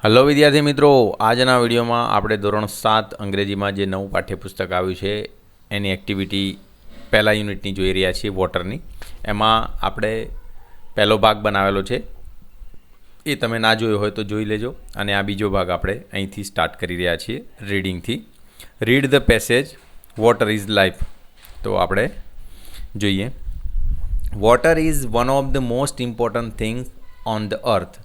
Hello વિદ્યાર્થી મિત્રો, આજના વિડીયોમાં આપણે ધોરણ 7 અંગ્રેજીમાં જે નવું પાઠ્યપુસ્તક આવ્યું છે એની એક્ટિવિટી પહેલા યુનિટની જોઈ રહ્યા છીએ, વોટરની. એમાં આપણે પહેલો ભાગ બનાવેલો છે, એ તમે ના જોયો હોય તો જોઈ લેજો. અને આ બીજો ભાગ આપણે અહીંથી સ્ટાર્ટ કરી રહ્યા છીએ રીડિંગથી. Read the passage water is life. તો આપણે જોઈએ. Water is one of the most important things on the earth.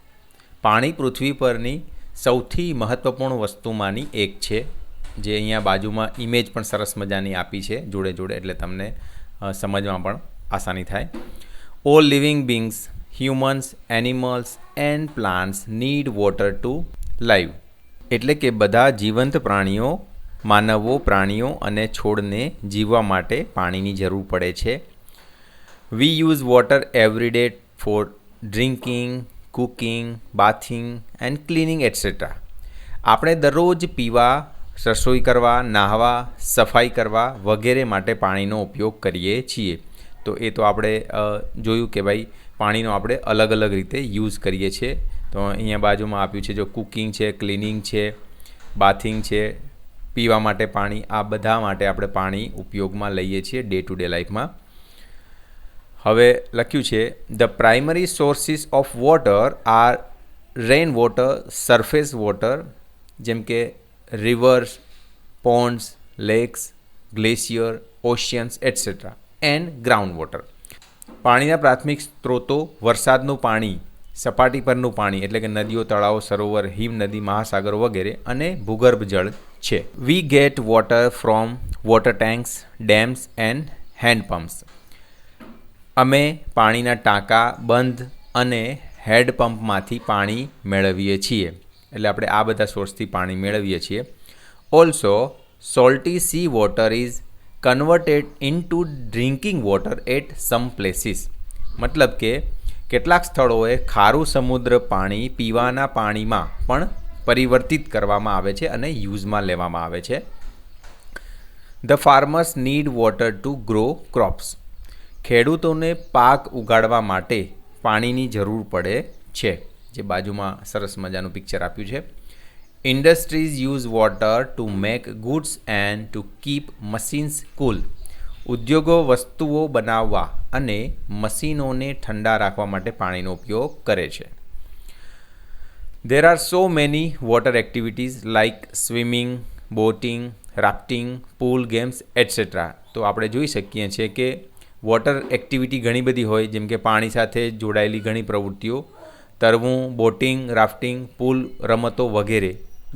પાણી પૃથ્વી પરની સૌથી મહત્ત્વપૂર્ણ વસ્તુમાંની એક છે. જે અહીંયા બાજુમાં ઇમેજ પણ સરસ મજાની આપી છે જોડે જોડે, એટલે તમને સમજવામાં પણ આસાની થાય. All living beings, humans, animals and plants need water to live. એટલે કે બધા જીવંત પ્રાણીઓ, માનવો, પ્રાણીઓ અને છોડને જીવવા માટે પાણીની જરૂર પડે છે. We use water every day for drinking, cooking, bathing and cleaning etcetera. આપણે દરરોજ પીવા, રસોઈ કરવા, નાહવા, સફાઈ કરવા વગેરે માટે પાણીનો ઉપયોગ કરીએ છીએ. તો એ તો આપણે જોયું કે ભાઈ પાણીનો આપણે અલગ અલગ રીતે યુઝ કરીએ છીએ. તો અહીંયા બાજુમાં આપ્યું છે, જો કુકિંગ છે, ક્લિનિંગ છે, બાથિંગ છે, પીવા માટે પાણી, આ બધા માટે આપણે પાણી ઉપયોગમાં લઈએ છીએ ડે ટુ ડે લાઈફમાં. હવે લખ્યું છે, the primary sources of water are rain water, surface water જેમ કે rivers, ponds, lakes, glacier, oceans etcetera and ground water. પાણીના પ્રાથમિક સ્ત્રોતો વરસાદનું પાણી, સપાટી પરનું પાણી એટલે કે નદીઓ, તળાવો, સરોવર, હિમનદી, મહાસાગરો વગેરે અને ભૂગર્ભ જળ છે. We get water from water tanks, dams and handpumps. અમે પાણીના ટાંકા, બંધ અને હેન્ડપંપમાંથી પાણી મેળવીએ છીએ. એટલે આપણે આ બધા સોર્સથી પાણી મેળવીએ છીએ. Also salty sea water is converted into drinking water at some places. મતલબ કે કેટલાક સ્થળોએ ખારું સમુદ્ર પાણી પીવાના પાણીમાં પણ પરિવર્તિત કરવામાં આવે છે અને યુઝમાં લેવામાં આવે છે. The farmers need water two grow crops. ખેડૂતોને પાક ઉગાડવા માટે પાણીની જરૂર પડે છે. જે બાજુમાં સરસ મજાનું પિક્ચર આપ્યું છે. Industries use water to make goods and to keep machines cool. ઉદ્યોગો વસ્તુઓ બનાવવા અને મશીનોને ઠંડા રાખવા માટે પાણીનો ઉપયોગ કરે છે. There are so many water activities like swimming, boating, rafting, pool games etcetera. તો આપણે જોઈ શકીએ છીએ કે વોટર એક્ટિવિટી ઘણી બધી હોય, જેમ કે પાણી સાથે જોડાયેલી ઘણી પ્રવૃત્તિઓ, તરવું, બોટિંગ, રાફ્ટિંગ, પૂલ રમતો વગેરે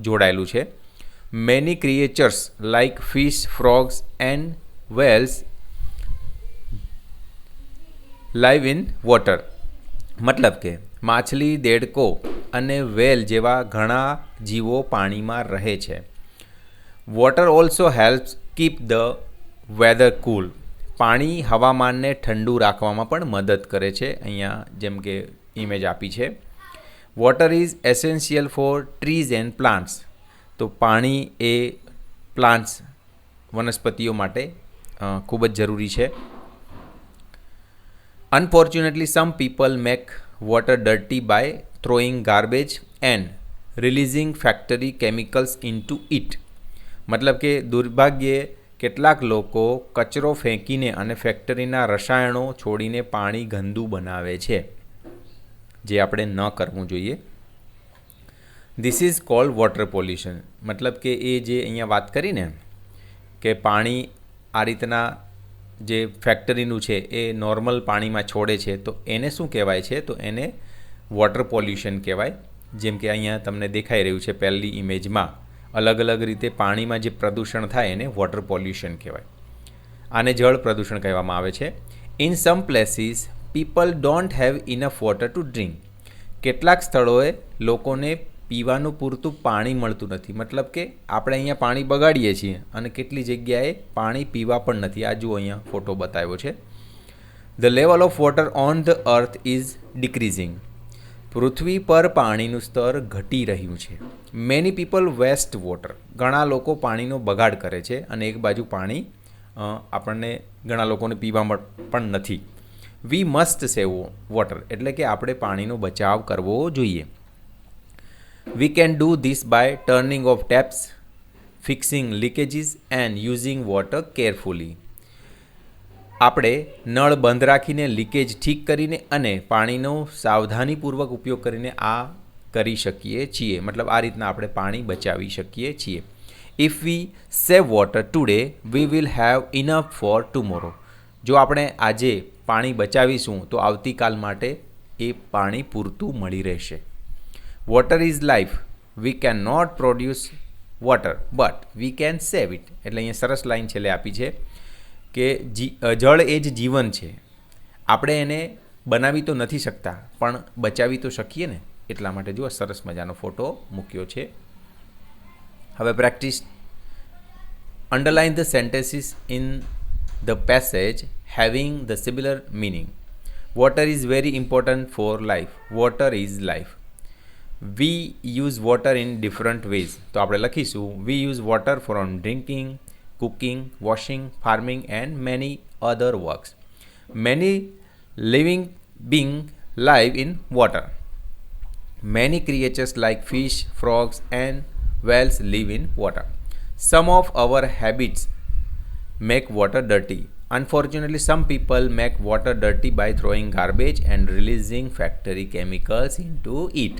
જોડાયેલું છે. Many creatures like fish, frogs and whales live in water. મતલબ કે માછલી, દેડકો અને વેલ જેવા ઘણા જીવો પાણીમાં રહે છે. Water also helps keep the weather cool. પાણી હવામાનને ઠંડુ રાખવામાં પણ મદદ કરે છે. અહીંયા જેમ કે ઇમેજ આપી છે. Water is essential four trees and plants. તો પાણી એ પ્લાન્ટ્સ, વનસ્પતિઓ માટે ખૂબ જ જરૂરી છે. Unfortunately some people make water dirty by throwing garbage and releasing factory chemicals into it. મતલબ કે દુર્ભાગ્યે કેટલાક લોકો કચરો ફેંકીને અને ફેક્ટરીના રસાયણો છોડીને પાણી ગંદુ બનાવે છે, જે આપણે ન કરવું જોઈએ. This is called water pollution. મતલબ કે એ જે અહીંયા વાત કરીને કે પાણી આ રીતના જે ફેક્ટરીનું છે એ નોર્મલ પાણીમાં છોડે છે, તો એને શું કહેવાય છે? તો એને વોટર પોલ્યુશન કહેવાય. જેમ કે અહીંયા તમને દેખાઈ રહ્યું છે પહેલી ઇમેજમાં, અલગ અલગ રીતે પાણીમાં જે પ્રદૂષણ થાય એને વોટર પોલ્યુશન કહેવાય. આને જળ પ્રદૂષણ કહેવામાં આવે છે. In sum places people don't have enough water to drink. કેટલાક સ્થળોએ લોકોને પીવાનું પૂરતું પાણી મળતું નથી. મતલબ કે આપણે અહીંયા પાણી બગાડીએ છીએ અને કેટલી જગ્યાએ પાણી પીવા પણ નથી. આ જુઓ અહીંયા ફોટો બતાવ્યો છે. The level of water on the earth is decreasing. પૃથ્વી પર પાણીનું સ્તર ઘટી રહ્યું છે. Many people waste water. ઘણા લોકો પાણીનો બગાડ કરે છે અને એક બાજુ પાણી આપણને ઘણા લોકોને પીવા પણ નથી. વી મસ્ટ સેવ વોટર એટલે કે આપણે પાણીનો બચાવ કરવો જોઈએ. We can do this by turning off taps, fixing leakages and using water carefully. આપણે નળ બંધ રાખીને લીકેજ ઠીક કરીને અને પાણીનો સાવધાનીપૂર્વક ઉપયોગ કરીને આ કરી શકીએ છીએ. મતલબ આ રીતના આપણે પાણી બચાવી શકીએ છીએ. If V save water today we will have enough four tomorrow. જો આપણે આજે પાણી બચાવીશું તો આવતીકાલ માટે એ પાણી પૂરતું મળી રહેશે. Water is life. We can not produce water but we can save it. એટલે અહીંયા સરસ લાઈન છેલ્લે આપી છે કે જળ એ જ જીવન છે. આપણે એને બનાવી તો નથી શકતા પણ બચાવી તો શકીએ ને. એટલા માટે જો સરસ મજાનો ફોટો મૂક્યો છે. હવે practice. Underline the sentences in the passage having the similar meaning. Water is very important for life. Water is life. We use water in different ways. તો આપણે લખીશું we use water for drinking, cooking, washing, farming and many other works. Many living beings live in water. Many creatures like fish, frogs and whales live in water. Some of our habits make water dirty. Unfortunately, some people make water dirty by throwing garbage and releasing factory chemicals into it.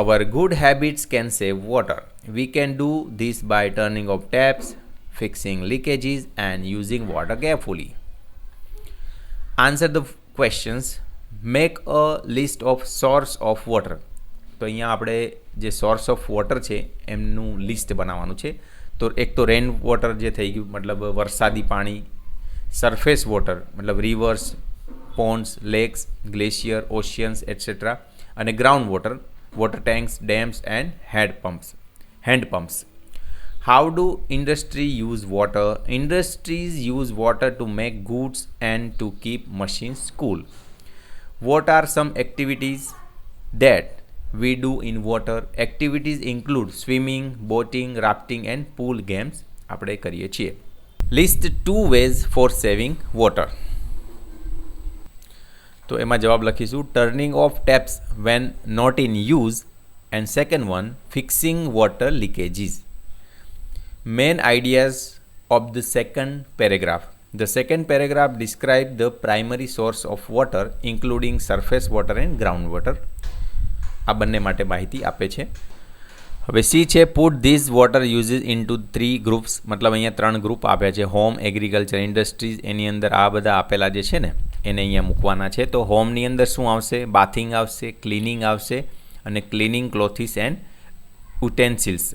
Our good habits can save water. We can do this by turning off taps, fixing leakages and using water carefully. Answer the questions. Make a list of source of water. તો અહીંયા આપણે જે source of water છે એમનું list બનાવવાનું છે. તો એક તો રેન વોટર જે થઈ ગયું મતલબ વરસાદી પાણી, સરફેસ વોટર મતલબ reverse, ponds, lakes, glacier, ઓશિયન્સ etcetera, અને ground water, water tanks, dams and hand pumps. How do industry use water? Industries use water to make goods and to keep machines cool. What are some activities that we do in water? Activities include swimming, boating, rafting and pool games. આપણે કરીએ છીએ. List 2 ways for saving water. તો એમાં જવાબ લખીશું turning off taps when not in use and second one fixing water leakages. Main ideas of the second paragraph. The second paragraph describes the primary source of water including surface water and groundwater. આ બંને માટે માહિતી આપે છે. હવે C છે put these water uses into 3 groups. મતલબ અહીંયા 3 ગ્રુપ આપ્યા છે. Home, agriculture, industries. એની અંદર આ બધા આપેલા જે છે ને એને અહીંયા મૂકવાના છે. તો હોમની અંદર શું આવશે? બાથિંગ આવશે, ક્લિનિંગ આવશે અને ક્લિનિંગ ક્લોથિસ એન્ડ યુટેન્સિલ્સ.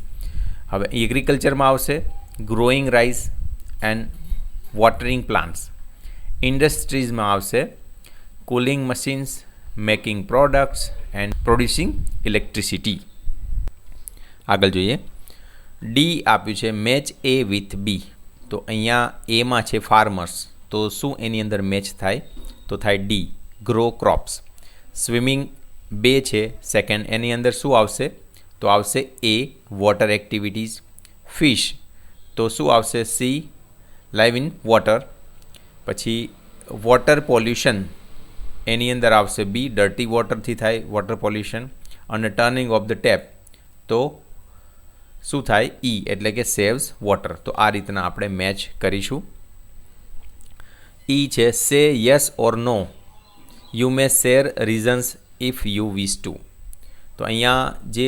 હવે એગ્રીકલ્ચરમાં આવશે growing rice and watering plants. ઇન્ડસ્ટ્રીઝમાં આવશે cooling machines, making products and producing electricity. આગળ જોઈએ. ડી આપ્યું છે મેચ એ વિથ બી. તો અહીંયા એમાં છે ફાર્મર્સ. તો શું એની અંદર મેચ થાય? તો થાય ડી ગ્રો ક્રોપ્સ. સ્વિમિંગ બે છે સેકન્ડ. એની અંદર શું આવશે? તો આવશે એ વોટર એક્ટિવિટીઝ. ફિશ તો શું આવશે? C live in water. પછી વોટર પોલ્યુશન એની અંદર આવશે બી ડર્ટી વોટરથી થાય વોટર પોલ્યુશન. અને ટર્નિંગ ઓફ ધ ટેપ તો શું થાય? ઈ એટલે કે સેવ્સ વોટર. તો આ રીતના આપણે મેચ કરીશું. ઈ છે say yes or no. You may share reasons if you wish to. તો અહીંયા જે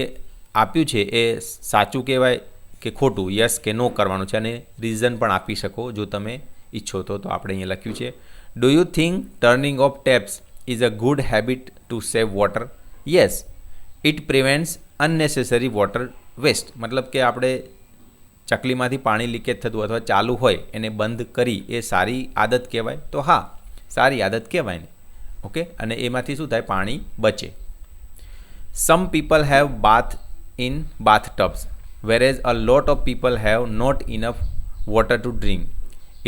આપ્યું છે એ સાચું કહેવાય કે ખોટું, યસ કે નો કરવાનું છે અને રીઝન પણ આપી શકો જો તમે ઈચ્છો તો. તો આપણે અહીંયા લખ્યું છે do you think turning off taps is a good habit to save water? Yes, it prevents unnecessary water waste. મતલબ કે આપણે ચકલીમાંથી પાણી લીકેજ થતું અથવા ચાલુ હોય એને બંધ કરી એ સારી આદત કહેવાય? તો હા, સારી આદત કહેવાય ને. ઓકે, અને એમાંથી શું થાય? પાણી બચે. Some people have bath in bathtubs whereas a lot of people have not enough water to drink.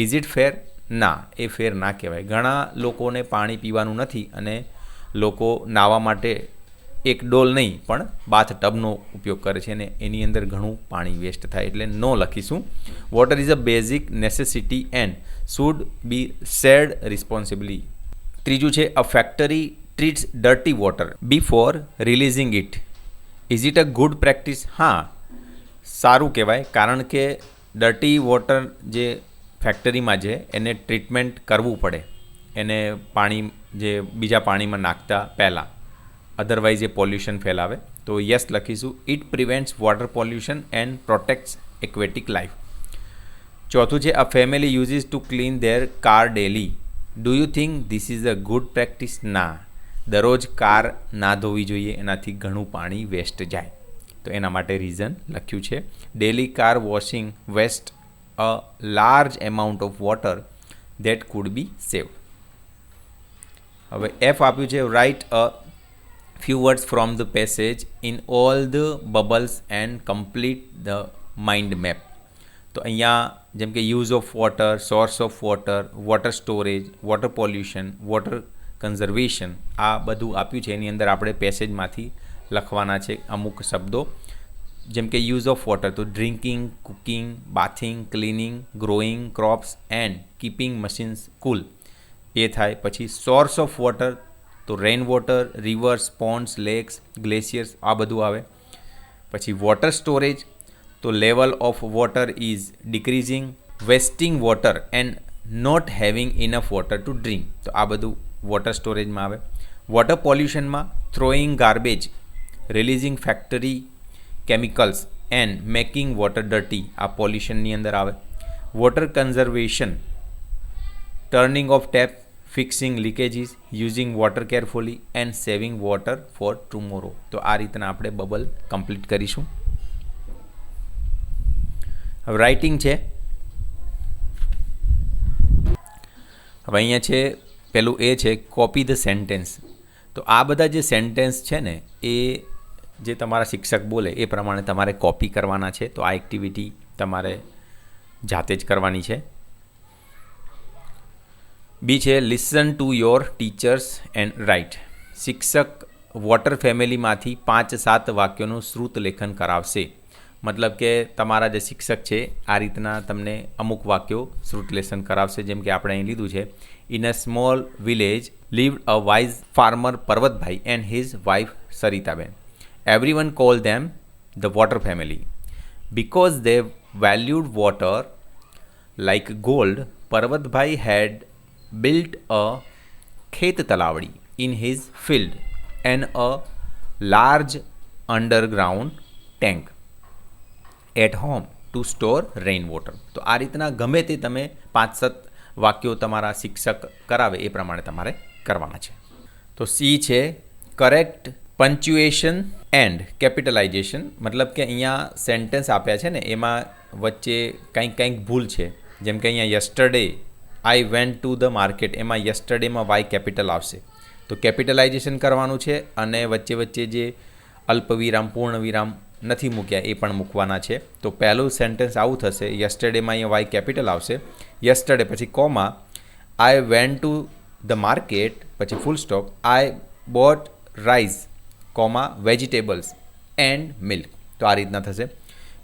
Is it fair? ના, એ ફેર ના કહેવાય. ઘણા લોકોને પાણી પીવાનું નથી અને લોકો નાહવા માટે એક ડોલ નહીં પણ બાથ ટબનો ઉપયોગ કરે છે અને એની અંદર ઘણું પાણી વેસ્ટ થાય. એટલે નો લખીશું. Water is a basic necessity and should be shared responsibly. ત્રીજું છે a factory treats dirty water before releasing it is it a good practice? હા, સારું કહેવાય, કારણ કે ડર્ટી વોટર જે ફેક્ટરીમાં છે એને ટ્રીટમેન્ટ કરવું પડે, એને પાણી જે બીજા પાણીમાં નાખતા પહેલાં, અધરવાઇઝ એ પોલ્યુશન ફેલાવે. તો યસ લખીશું. It prevents water pollution and protects aquatic life. ચોથું છે, a family uses to clean their car daily. Do you think this is a good practice? ના, દરરોજ કાર ના ધોવી જોઈએ, એનાથી ઘણું પાણી વેસ્ટ જાય. તો એના માટે રીઝન લખ્યું છે. Daily car washing waste a large amount of water that could be saved. હવે એફ આપ્યું છે, write a few words from the passage in all the bubbles and complete the mind map. તો અહીંયા જેમ કે use of water, source of water, water storage, water pollution, water conservation, આ બધું આપ્યું છે. એની અંદર આપણે પેસેજમાંથી લખવાના છે અમુક શબ્દો, જેમ કે યુઝ ઓફ વોટર તો drinking, cooking, bathing, cleaning, growing crops and keeping machines cool, એ થાય. પછી સોર્સ ઓફ વોટર તો rain water, rivers, ponds, lakes, glaciers, આ બધું આવે. પછી વોટર સ્ટોરેજ તો level of water is decreasing, wasting water and not having enough water to drink, તો આ બધું વોટર સ્ટોરેજમાં આવે. વોટર પોલ્યુશનમાં throwing garbage, releasing factory chemicals and making water dirty, આ પોલ્યુશનની અંદર આવે. Water conservation, turning off tap, fixing leakages, using water carefully and saving water for tomorrow. તો આ રીતના આપણે બબલ કમ્પ્લીટ કરીશું. હવે રાઇટિંગ છે. હવે અહીંયા છે પેલું એ છે કોપી ધ સેન્ટેન્સ. તો આ બધા જે સેન્ટેન્સ છે ને એ જે તમારા શિક્ષક બોલે એ પ્રમાણે તમારે કોપી કરવાના છે. તો આ એક્ટિવિટી તમારે જાતે જ કરવાની છે. બી છે listen to your teachers and write. શિક્ષક વોટર ફેમિલીમાંથી 5-7 વાક્યોનું શ્રુત લેખન કરાવશે. મતલબ કે તમારા જે શિક્ષક છે આ રીતના તમને અમુક વાક્યો શ્રુત લેખન કરાવશે. જેમ કે આપણે અહીં લીધું છે, in a small village lived a wise farmer Parvatbhai and his wife Saritaben. Everyone called them the water family. Because they valued water like gold, Parvatbhai had built a khet talavdi in his field and a large underground tank at home to store rainwater. તો આ રીતના ગમે તે તમે 5-7 વાક્યો તમારા શિક્ષક કરાવે એ પ્રમાણે તમારે કરવાના છે. તો સી છે કરેક્ટ પંચ્યુએશન એન્ડ કેપિટલાઇઝેશન. મતલબ કે અહીંયા સેન્ટેન્સ આપ્યા છે ને એમાં વચ્ચે કંઈક ભૂલ છે. જેમ કે અહીંયા yesterday I went to the market, એમાં યસ્ટરડેમાં વાય કેપિટલ આવશે. તો કેપિટલાઇઝેશન કરવાનું છે અને વચ્ચે જે અલ્પવિરામ પૂર્ણ વિરામ નથી મૂક્યા એ પણ મૂકવાના છે. તો પહેલું સેન્ટેન્સ આવું થશે, યસ્ટરડેમાં અહીંયા વાય કેપિટલ આવશે, યસ્ટરડે પછી comma I went to the market પછી full stop, I bought rice comma vegetables and milk. તો આ રીતના થશે.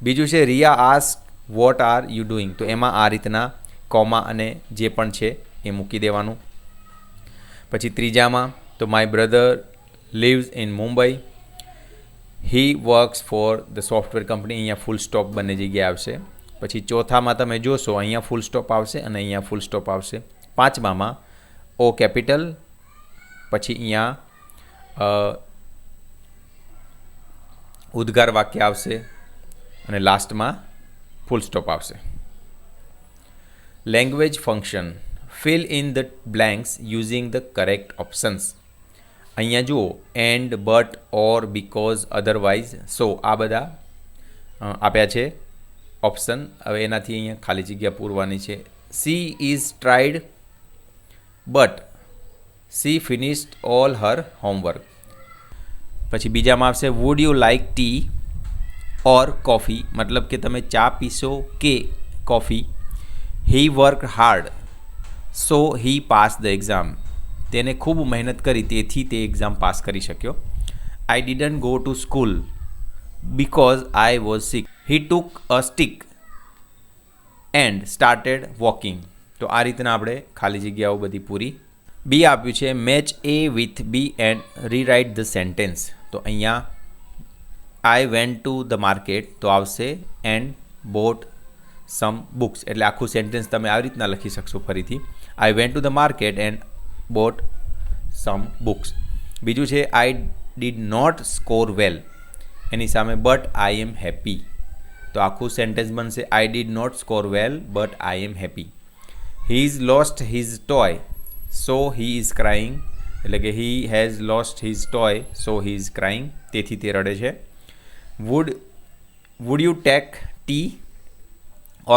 બીજું છે Riya ask what are you doing, તો એમાં આ રીતના કોમા અને જે પણ છે એ મૂકી દેવાનું. પછી ત્રીજામાં તો my brother lives in Mumbai, he works for the software company, અહીંયા ફૂલ સ્ટોપ બંને જગ્યાએ આવશે. પછી ચોથામાં તમે જોશો અહીંયા ફૂલ સ્ટોપ આવશે અને અહીંયા ફૂલ સ્ટોપ આવશે. પાંચમામાં ઓ કેપિટલ, પછી અહીંયા ઉદ્ગાર વાક્ય આવશે અને લાસ્ટમાં ફૂલ સ્ટોપ આવશે. Language function, fill in the blanks using the correct options. અહીંયા જુઓ and, but, or, because, otherwise, so, આ બધા આપ્યા છે ઓપ્શન. હવે એનાથી અહીંયા ખાલી જગ્યા પૂરવાની છે. She is tried but she finished all her homework. પછી બીજામાં આવશે would you like tea or coffee, મતલબ કે તમે ચા પીશો કે coffee. He work hard so he pass the exam, તેને ખૂબ મહેનત કરી તેથી તે એક્ઝામ પાસ કરી શક્યો. I didn't go to school because I was sick, he took a stick and started walking. તો આ રીતના આપણે ખાલી જગ્યાઓ બધી પૂરી. બી આપ્યું છે match A with B and rewrite the sentence. તો અહીંયા I went to the market તો આવશે એન્ડ બોટ સમ બુક્સ. એટલે આખું સેન્ટેન્સ તમે આવી રીતના લખી શકશો ફરીથી. I went to the market and bought some books. બીજું છે I did not score well, એની સામે બટ આઈ એમ હેપી. તો આખું સેન્ટેન્સ બનશે I did not score well but I am happy. He is lost his toy so he is crying. એટલે કે he has lost his toy so he is crying, તેથી તે રડે છે. Would you take tea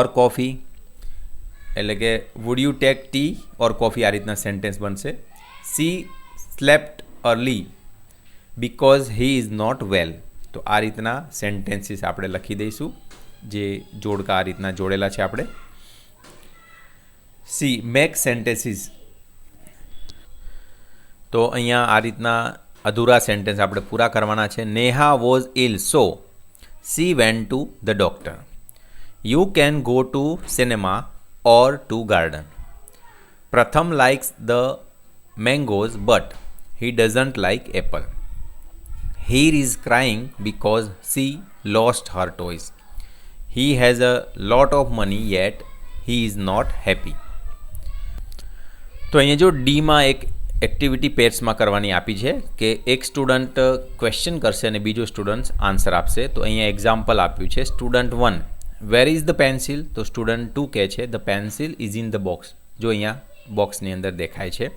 or coffee. એટલે કે would you take tea or coffee, આ રીતના સેન્ટેન્સ બનશે. She slept early because he is not well. તો આ રીતના સેન્ટેન્સીસ આપણે લખી દઈશું, જે જોડકા આ રીતના જોડેલા છે આપણે. C make sentences. તો અહીંયા આ રીતના અધૂરા સેન્ટેન્સ આપણે પૂરા કરવાના છે. Neha was ill so she went to the doctor. You can go to cinema or to garden. Pratham likes the mangoes but he doesn't like apple. He is crying because she lost her toys. He has a lot of money yet he is not happy. તો અહીંયા જો ડીમાં એક activity પેર્સમાં કરવાની આપી છે કે એક student question કરશે અને બીજો સ્ટુડન્ટ આન્સર આપશે. તો અહીંયા એક્ઝામ્પલ આપ્યું છે. Student 1 where is the pencil. તો સ્ટુડન્ટ 2 કહે છે the pencil is in the box. જો અહીંયા બોક્સની અંદર દેખાય છે.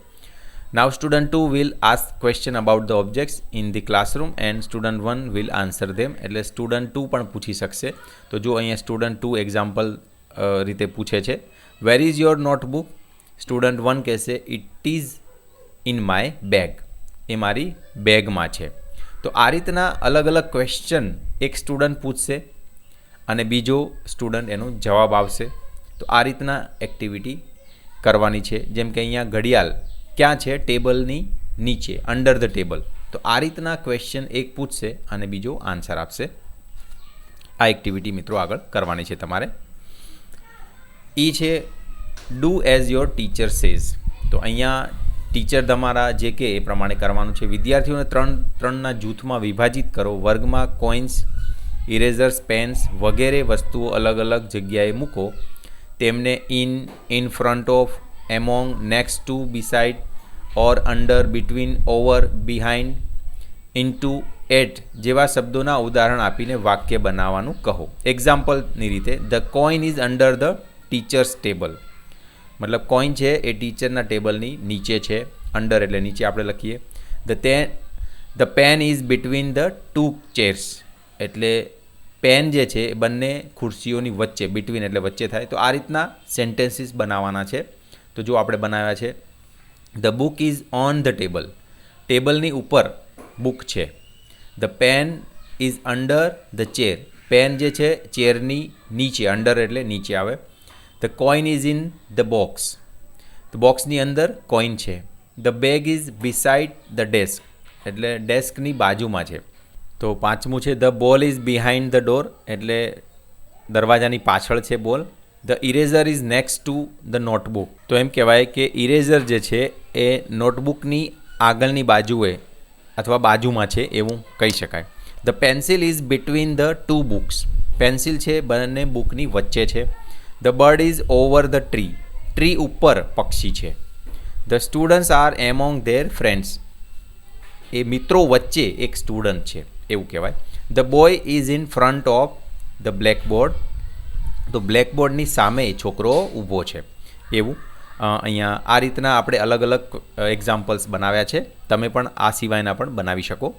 Now student 2 will ask question about the objects in the classroom and student 1 will answer them. એટલે સ્ટુડન્ટ 2 પણ પૂછી શકશે. તો જો અહીંયા સ્ટુડન્ટ 2 એક્ઝામ્પલ રીતે પૂછે છે where is your notebook. Student 1 કહેશે it is in my bag. એ મારી બેગમાં છે. તો આ રીતના અલગ અલગ ક્વેશ્ચન એક સ્ટુડન્ટ પૂછશે અને બીજો સ્ટુડન્ટ એનો જવાબ આવશે. તો આ રીતના એક્ટિવિટી કરવાની છે. જેમ કે અહીંયા ઘડિયાળ ક્યાં છે, ટેબલની નીચે, અંડર ધ ટેબલ. તો આ રીતના ક્વેશ્ચન એક પૂછશે અને બીજો આન્સર આપશે. આ એક્ટિવિટી મિત્રો આગળ કરવાની છે તમારે. એ છે do as your teacher says. તો અહીંયા ટીચર તમારા જે કે એ પ્રમાણે કરવાનું છે. વિદ્યાર્થીઓને ત્રણના જૂથમાં વિભાજિત કરો. વર્ગમાં કોઇન્સ, ઇરેઝર્સ, પેન્સ વગેરે વસ્તુઓ અલગ અલગ જગ્યાએ મૂકો. તેમને in front of, among, next to, beside or under, between, over, behind, into, at જેવા શબ્દોના ઉદાહરણ આપીને વાક્ય બનાવવાનું કહો. એક્ઝામ્પલની રીતે the coin is under the teacher's table. મતલબ કોઇન છે એ ટીચરના ટેબલની નીચે છે. અંડર એટલે નીચે આપણે લખીએ. The pen is between the two chairs. એટલે પેન જે છે એ બંને ખુરશીઓની વચ્ચે, બિટવીન એટલે વચ્ચે થાય. તો આ રીતના સેન્ટેન્સીસ બનાવવાના છે. તો જો આપણે બનાવ્યા છે the book is on the table. ટેબલની ઉપર બુક છે. The pen is under the chair. Pen જે છે ચેરની નીચે, અંડર એટલે નીચે આવે. The coin is in the box. તો બોક્સની અંદર કોઇન છે. The bag is beside the desk. એટલે ડેસ્કની બાજુમાં છે. તો પાંચમું છે the ball is behind the door. એટલે દરવાજાની પાછળ છે બોલ. The eraser is next to the notebook. તો એમ કહેવાય કે ઇરેઝર જે છે એ નોટબુકની આગળની બાજુએ અથવા બાજુમાં છે એવું કહી શકાય. The pencil is between the two books. Pencil છે બંને બુકની વચ્ચે છે. The bird is over the tree. Tree ઉપર પક્ષી છે. The students are among their friends. એ મિત્રો વચ્ચે એક સ્ટુડન્ટ છે એવું કહેવાય. The boy is in front of the blackboard. તો બ્લેકબોર્ડની સામે છોકરો ઊભો છે એવું અહીંયા આ રીતના આપણે અલગ અલગ એક્ઝામ્પલ્સ બનાવ્યા છે. તમે પણ આ સિવાયના પણ બનાવી શકો.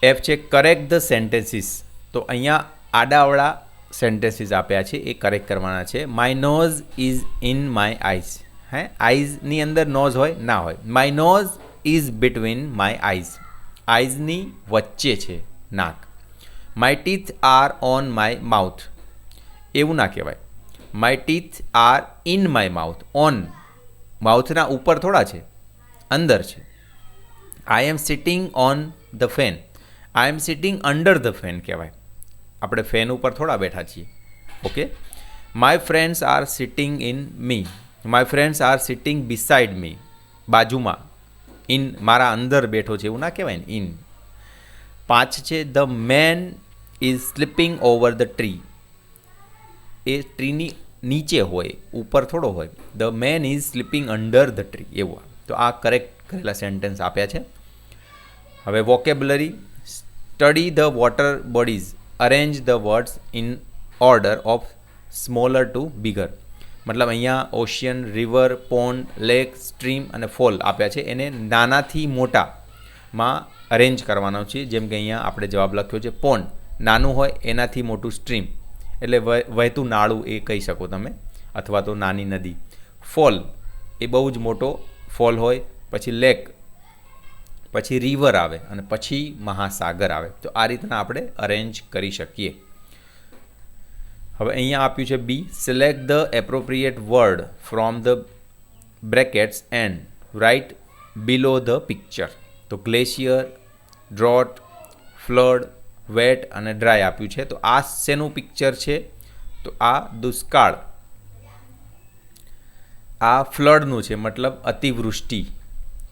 એફ છે કરેક્ટ ધ સેન્ટેન્સીસ. તો અહીંયા આડાવડા સેન્ટેન્સીસ આપ્યા છે એ કરેક્ટ કરવાના છે. My nose is in my eyes. આઈઝની અંદર નોઝ હોય ના હોય. My nose is between my eyes. આઈઝની વચ્ચે છે નાક. My teeth are on my mouth. એવું ના કહેવાય. My teeth are in my mouth. On માઉથના ઉપર થોડા છે, અંદર છે. I am sitting on the fan. I am sitting under the fan કહેવાય. આપણે ફેન ઉપર થોડા બેઠા છીએ. Okay. My friends are sitting in me. My friends are sitting beside me. બાજુમાં. ઇન મારા અંદર બેઠો છે એવું ના કહેવાય ને. ઇન. 5 છે the man is sleeping over the tree. એ ટ્રીની નીચે હોય, ઉપર થોડો હોય. The man is sleeping under the tree એવું. તો આ કરેક્ટ કરેલા સેન્ટેન્સ આપ્યા છે. હવે vocabulary. Study the water bodies, arrange the words in order of smaller to bigger. મતલબ અહીંયા ocean, river, pond, lake, stream અને ફોલ આપ્યા છે. એને નાનાથી મોટામાં અરેન્જ કરવાનો છે. જેમ કે અહીંયા આપણે જવાબ લખ્યો છે પોન્ડ, નાનું હોય એનાથી મોટું સ્ટ્રીમ એટલે વહેતું નાળું એ કહી શકો તમે, અથવા તો નાની નદી. ફોલ એ બહુ જ મોટો ફોલ હોય, પછી લેક, પછી રિવર આવે અને પછી મહાસાગર આવે. તો આ રીતના આપણે અરેન્જ કરી શકીએ. હવે અહીંયા આપ્યું છે B. Select the appropriate word from the brackets and write below the picture. તો ગ્લેશિયર, ડ્રોટ, ફ્લડ, વેટ અને ડ્રાય આપ્યું છે. તો આ શેનું પિક્ચર છે? તો આ દુષ્કાળ, આ ફ્લડનું છે, મતલબ અતિવૃષ્ટિ.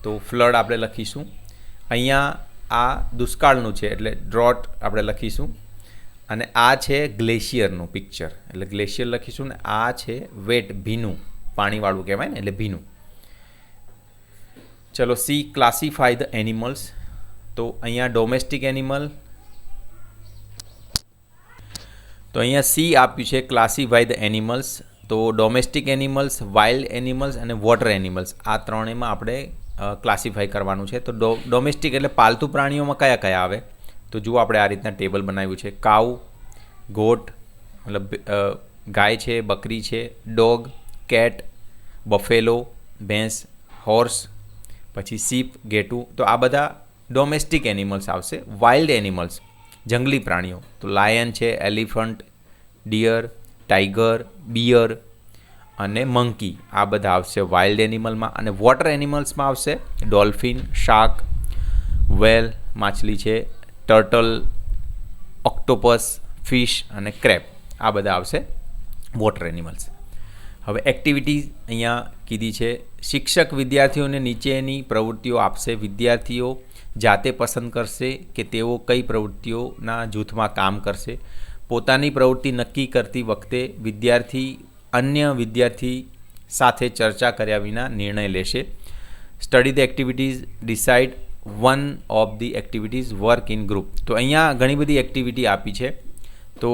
તો ફ્લડ આપણે લખીશું. અહીંયા આ દુષ્કાળનું છે એટલે ડ્રોટ આપણે લખીશું. અને આ છે ગ્લેશિયરનું પિક્ચર એટલે ગ્લેશિયર લખીશું. ને આ છે વેટ, ભીનું, પાણીવાળું કહેવાય ને એટલે ભીનું. ચલો સી. Classify the animals. તો અહીંયા ડોમેસ્ટિક એનિમલ, તો અહીંયા સી આપ્યું છે ક્લાસિફાય ધ એનિમલ્સ. તો ડોમેસ્ટિક એનિમલ્સ, વાઇલ્ડ એનિમલ્સ અને વોટર એનિમલ્સ આ ત્રણેયમાં આપણે ક્લાસિફાય કરવાનું છે. તો ડોમેસ્ટિક એટલે પાલતુ પ્રાણીઓમાં કયા કયા આવે? તો જુઓ આપણે આ રીતના ટેબલ બનાવ્યું છે. કાઉ, ગોટ મતલબ ગાય છે, બકરી છે, ડોગ, કેટ, બફેલો, ભેંસ, હોર્સ, પછી સીપ, ગેટું. તો આ બધા ડોમેસ્ટિક એનિમલ્સ આવશે. વાઇલ્ડ એનિમલ્સ જંગલી પ્રાણીઓ, તો લાયન છે, એલિફન્ટ, ડિયર, ટાઈગર, બિયર અને મંકી આ બધા આવશે વાઇલ્ડ એનિમલમાં. અને વોટર એનિમલ્સમાં આવશે ડોલ્ફિન, શાર્ક, વેલ માછલી છે, ટર્ટલ, ઓક્ટોપસ, ફિશ અને ક્રેબ આ બધા આવશે વોટર એનિમલ્સ. હવે એક્ટિવિટીઝ અહીંયા કીધી છે. શિક્ષક વિદ્યાર્થીઓને નીચેની પ્રવૃત્તિઓ આપશે. વિદ્યાર્થીઓ જાતે પસંદ કરશે કે તેઓ કઈ પ્રવૃત્તિઓના જૂથમાં કામ કરશે. પોતાની પ્રવૃત્તિ નક્કી કરતી વખતે વિદ્યાર્થી અન્ય વિદ્યાર્થી સાથે ચર્ચા કર્યા વિના નિર્ણય લેશે. Study the activities, decide one of the activities, work in group. તો અહીંયા ઘણી બધી એક્ટિવિટી આપી છે. તો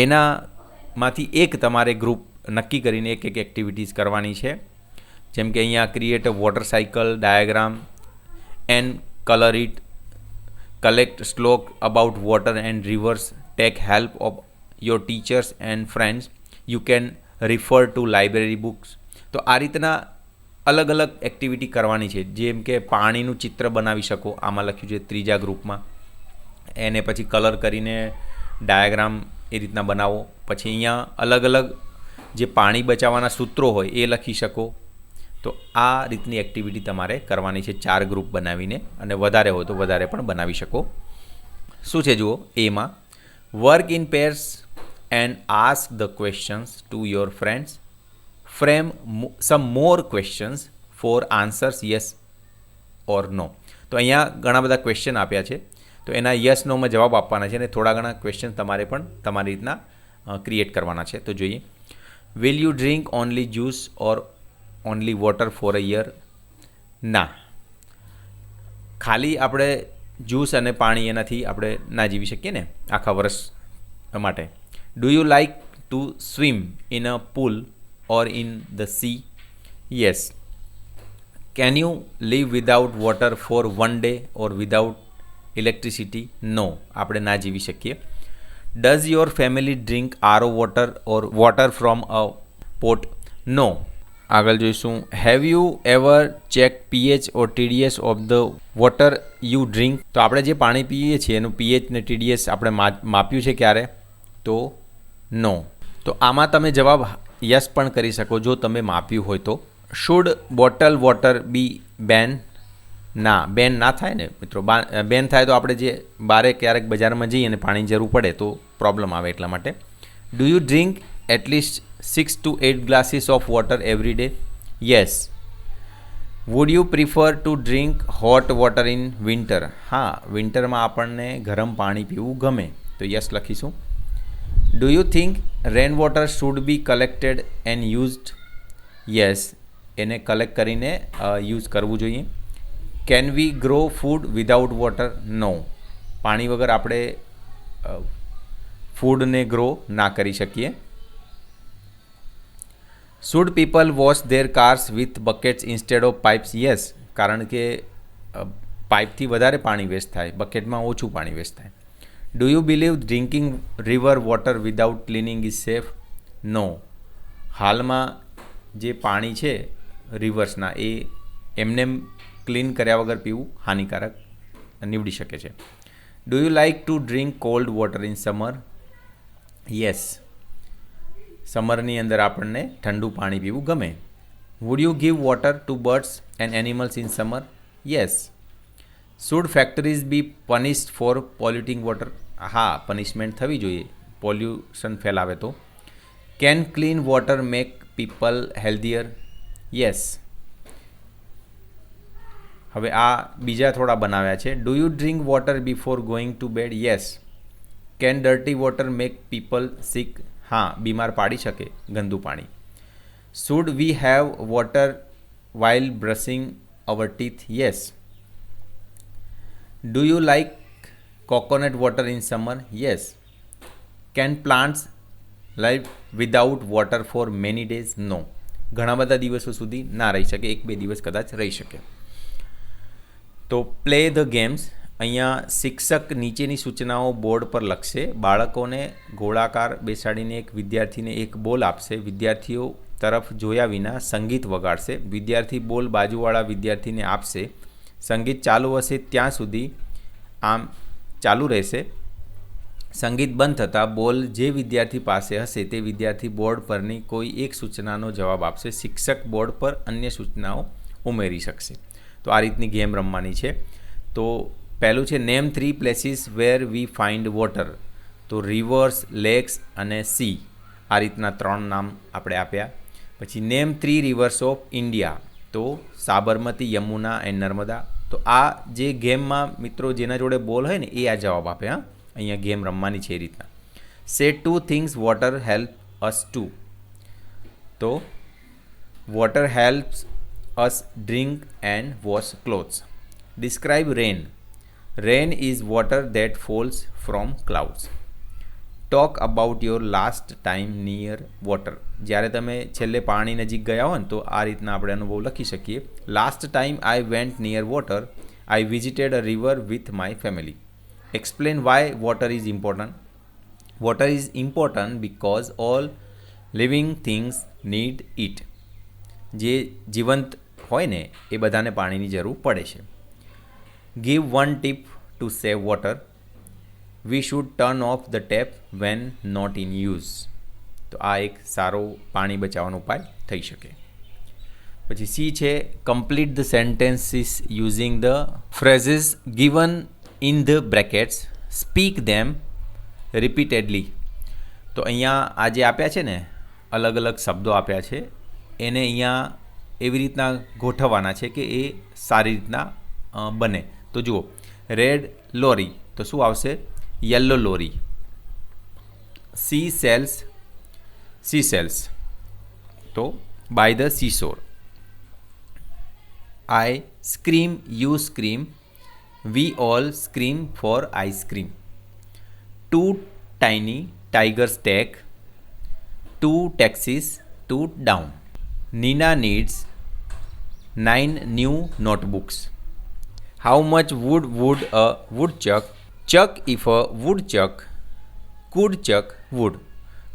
એનામાંથી એક તમારે ગ્રુપ નક્કી કરીને એક એક્ટિવિટીઝ કરવાની છે. જેમ કે અહીંયા create a water cycle diagram and colour it, collect સ્લોક about water and rivers, take help of your teachers and friends, you can refer to library books. તો આ રીતના અલગ અલગ એક્ટિવિટી કરવાની છે. જેમ કે પાણીનું ચિત્ર બનાવી શકો, આમાં લખ્યું છે ત્રીજા ગ્રુપમાં. એને પછી કલર કરીને ડાયાગ્રામ એ રીતના બનાવો. પછી અહીંયા અલગ અલગ જે પાણી બચાવવાના સૂત્રો હોય એ લખી શકો. તો આ રીતની એક્ટિવિટી તમારે કરવાની છે 4 ગ્રુપ બનાવીને, અને વધારે હોય તો વધારે પણ બનાવી શકો. શું છે જુઓ એમાં, work in pairs and ask the questions to your friends, frame some more questions for answers yes or no. તો અહીંયા ઘણા બધા ક્વેશ્ચન આપ્યા છે. તો એના યસ નોમાં જવાબ આપવાના છે અને થોડા ઘણા ક્વેશ્ચન તમારે પણ તમારી રીતના ક્રિએટ કરવાના છે. તો જોઈએ. Will you drink only juice or only water for a year? ના, ખાલી આપણે જ્યુસ અને પાણી એનાથી આપણે ના જીવી શકીએ ને આખા વર્ષ માટે. Do you like to swim in a pool or in the sea? Yes. Can you live without water for 1 day or without electricity? No, આપણે ના જીવી શકીએ. Does your family drink RO water or water from a pot? No. આગળ જોઈશું. Have you ever check pH or TDS of the water you drink? તો આપણે જે પાણી પીએ છીએ એનું પીએચ ને ટીડીએસ આપણે માપ્યું છે ક્યારે? તો નો. તો આમાં તમે જવાબ યસ પણ કરી શકો જો તમે માપ્યું હોય તો. શુડ બોટલ વોટર બી બેન? ના, બેન ના થાય ને મિત્રો. બેન થાય તો આપણે જે બારે ક્યારેક બજારમાં જઈએ અને પાણીની જરૂર પડે તો પ્રોબ્લેમ આવે એટલા માટે. Do you drink at least 6 to 8 glasses of water every day? Yes. Would you prefer to drink hot water in winter? હા, વિન્ટરમાં આપણને ગરમ પાણી પીવું ગમે, તો યસ લખીશું. Do you think rain water should be collected and used? Yes, એને collect કરીને યુઝ કરવું જોઈએ. Can we grow food without water? No, પાણી વગર આપણે ફૂડને ગ્રો ના કરી શકીએ. Should people wash their cars with buckets instead of pipes? Yes, કારણ કે પાઇપથી વધારે પાણી વેસ્ટ થાય, બકેટમાં ઓછું પાણી વેસ્ટ થાય. Do you believe drinking river water without cleaning is safe? No, હાલમાં જે પાણી છે રિવર્સના એ એમને ક્લીન કર્યા વગર પીવું હાનિકારક નીવડી શકે છે. Do you like to drink cold water in summer? Yes, સમરની અંદર આપણને ઠંડુ પાણી પીવું ગમે. Would you give water to birds and animals in summer? Yes. Should factories be punished for polluting water? હા, પનિશમેન્ટ થવી જોઈએ પોલ્યુશન ફેલાવે તો. Can clean water make people healthier? Yes. હવે આ બીજા થોડા બનાવ્યા છે. Do you drink water before going to bed? Yes. Can dirty water make people sick? હા, બીમાર પાડી શકે ગંદુ પાણી. Should we have water while brushing our teeth? Yes. Do you like coconut water in summer? Yes. Can plants live without water for many days? No, ઘણા બધા દિવસો સુધી ના રહી શકે, 1-2 દિવસ કદાચ રહી શકે. તો પ્લે ધ ગેમ્સ. અહીંયા શિક્ષક નીચેની સૂચનાઓ બોર્ડ પર લખશે. બાળકોને ગોળાકાર બેસાડીને એક વિદ્યાર્થીને એક બોલ આપશે. વિદ્યાર્થીઓ તરફ જોયા વિના સંગીત વગાડશે. વિદ્યાર્થી બોલ બાજુવાળા વિદ્યાર્થીને આપશે. સંગીત ચાલુ હશે ત્યાં સુધી આમ ચાલુ રહેશે. સંગીત બંધ થતાં બોલ જે વિદ્યાર્થી પાસે હશે તે વિદ્યાર્થી બોર્ડ પરની કોઈ એક સૂચનાનો જવાબ આપશે. શિક્ષક બોર્ડ પર અન્ય સૂચનાઓ ઉમેરી શકશે. તો આ રીતની ગેમ રમવાની છે. તો પહેલું છે name 3 places where we find water. તો રિવર્સ, લેક્સ અને સી, આ રીતના 3 નામ આપણે આપ્યા. પછી નેમ 3 રિવર્સ ઓફ ઇન્ડિયા. તો સાબરમતી, યમુના એન્ડ નર્મદા. તો આ જે ગેમમાં મિત્રો જેના જોડે બોલ હોય ને એ આ જવાબ આપે. હા, અહીંયા ગેમ રમવાની છે એ રીતના. Say 2 things water help us to. તો water helps us drink and wash clothes. Describe rain. Rain is water that falls from clouds. Talk about your last time near water. જ્યારે તમે છેલ્લે પાણી નજીક ગયા હો ને તો આ રીતના આપણે અનુભવ લખી શકીએ. Last time I went near water. I visited a river with my family. Explain why water is important. Water is important because all living things need it. જે જીવંત હોય ને એ બધાને પાણીની જરૂર પડે છે. Give 1 tip to save water. We should turn off the tap when not in use. તો આ એક સારો પાણી બચાવવાનો ઉપાય થઈ શકે. પછી સી છે complete the sentences using the phrases given in the brackets. Speak them repeatedly. તો અહીંયા આ જે આપ્યા છે ને અલગ અલગ શબ્દો આપ્યા છે એને અહીંયા એવી રીતના ગોઠવવાના છે કે એ સારી રીતના બને. તો જુઓ, રેડ લોરી તો શું આવશે? Yellow lorry. સી સેલ્સ તો by the seashore. I scream, you scream, we all scream for ice cream. 2 tiny tigers take. 2 taxis, 2 down. Nina needs 9 new notebooks. How much wood would a woodchuck chuck if a woodchuck could chuck wood?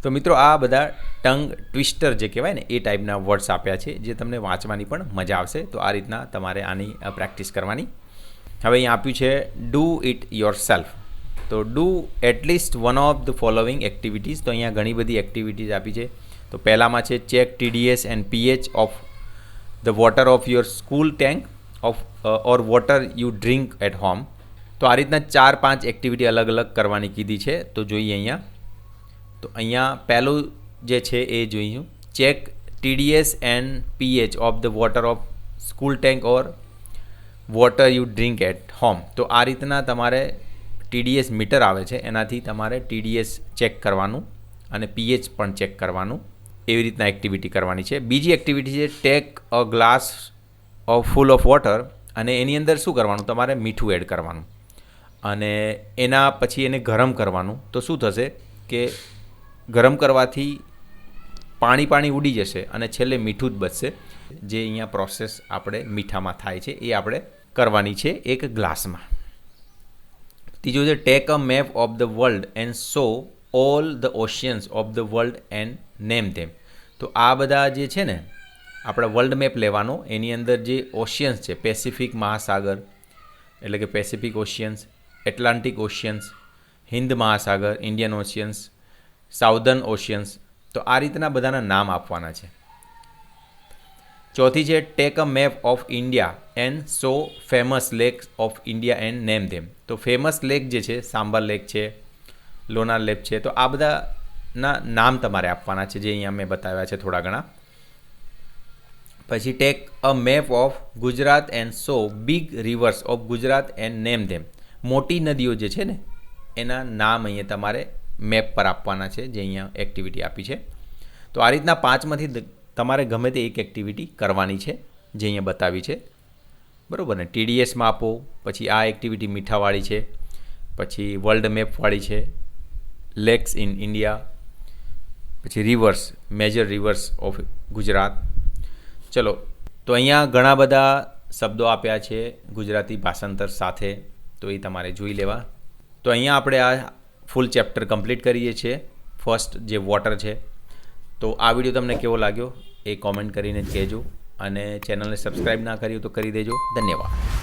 તો મિત્રો આ બધા tongue twister જે કહેવાય ને એ ટાઈપના words આપ્યા છે જે તમને વાંચવાની પણ મજા આવશે. તો આ રીતના તમારે આની પ્રેક્ટિસ કરવાની. હવે અહીંયા આપ્યું છે ડુ ઇટ યોર સેલ્ફ. તો do at least one of the following activities. તો અહીંયા ઘણી બધી એક્ટિવિટીઝ આપી છે. તો પહેલામાં છે check TDS and pH of the water of your school tank of or water you drink at home. તો આ રીતના 4-5 એક્ટિવિટી અલગ અલગ કરવાની કીધી છે. તો જોઈએ અહીંયા. તો અહીંયા પહેલું જે છે એ જોઈશું check TDS and pH of the water of school tank or water you drink at home. તો આ રીતના તમારે TDS મીટર આવે છે, એનાથી તમારે TDS ચેક કરવાનું અને pH પણ ચેક કરવાનું, એવી રીતના એક્ટિવિટી કરવાની છે. બીજી એક્ટિવિટી છે take a glass of full of water, અને એની અંદર શું કરવાનું, તમારે મીઠું એડ કરવાનું અને એના પછી એને ગરમ કરવાનું. તો શું થશે કે ગરમ કરવાથી પાણી ઉડી જશે અને છેલ્લે મીઠું જ બચશે. જે અહીંયા પ્રોસેસ આપણે મીઠામાં થાય છે એ આપણે કરવાની છે એક ગ્લાસમાં. ત્રીજું છે take a map of the world and show all the oceans of the world and name them. તો આ બધા જે છે ને, આપણે વર્લ્ડ મેપ લેવાનો, એની અંદર જે ઓશિયન્સ છે, પેસિફિક મહાસાગર એટલે કે પેસિફિક ઓશિયન્સ, એટલાન્ટિક ઓશિયન્સ, હિન્દ મહાસાગર, ઇન્ડિયન ઓશિયન્સ, સાઉધર્ન ઓશિયન્સ. તો આ રીતના બધાના નામ આપવાના છે. ચોથી છે take a map of India and show famous lake of India and name them. તો ફેમસ લેક જે છે, સાંબર લેક છે, લોનાર લેક છે, તો આ બધાના નામ તમારે આપવાના છે, જે અહીંયા મેં બતાવ્યા છે થોડા ઘણા. પછી take a map of Gujarat and show big rivers of Gujarat and name them. મોટી નદીઓ જે છે ને, એના નામ અહીંયા તમારે મેપ પર આપવાના છે, જે અહીંયા એક્ટિવિટી આપી છે. તો આ રીતના 5માંથી તમારે ગમે તે એક એક્ટિવિટી કરવાની છે, જે અહીંયા બતાવી છે, બરાબર ને. TDSમાં આપો, પછી આ એક્ટિવિટી મીઠાવાળી છે, પછી વર્લ્ડ મેપવાળી છે, લેક્સ ઇન ઇન્ડિયા, પછી reverse, major reverse of Gujarat. ચલો, તો અહીંયા ઘણા બધા શબ્દો આપ્યા છે ગુજરાતી ભાષાંતર સાથે, તો એ તમારે જોઈ લેવા. તો અહીંયા આપણે આ ફૂલ ચેપ્ટર કમ્પ્લીટ કરીએ છીએ, ફર્સ્ટ જે વોટર છે. તો આ વિડીયો તમને કેવો લાગ્યો એ કોમેન્ટ કરીને જ કહેજો, અને ચેનલને સબસ્ક્રાઈબ ના કર્યું તો કરી દેજો. ધન્યવાદ.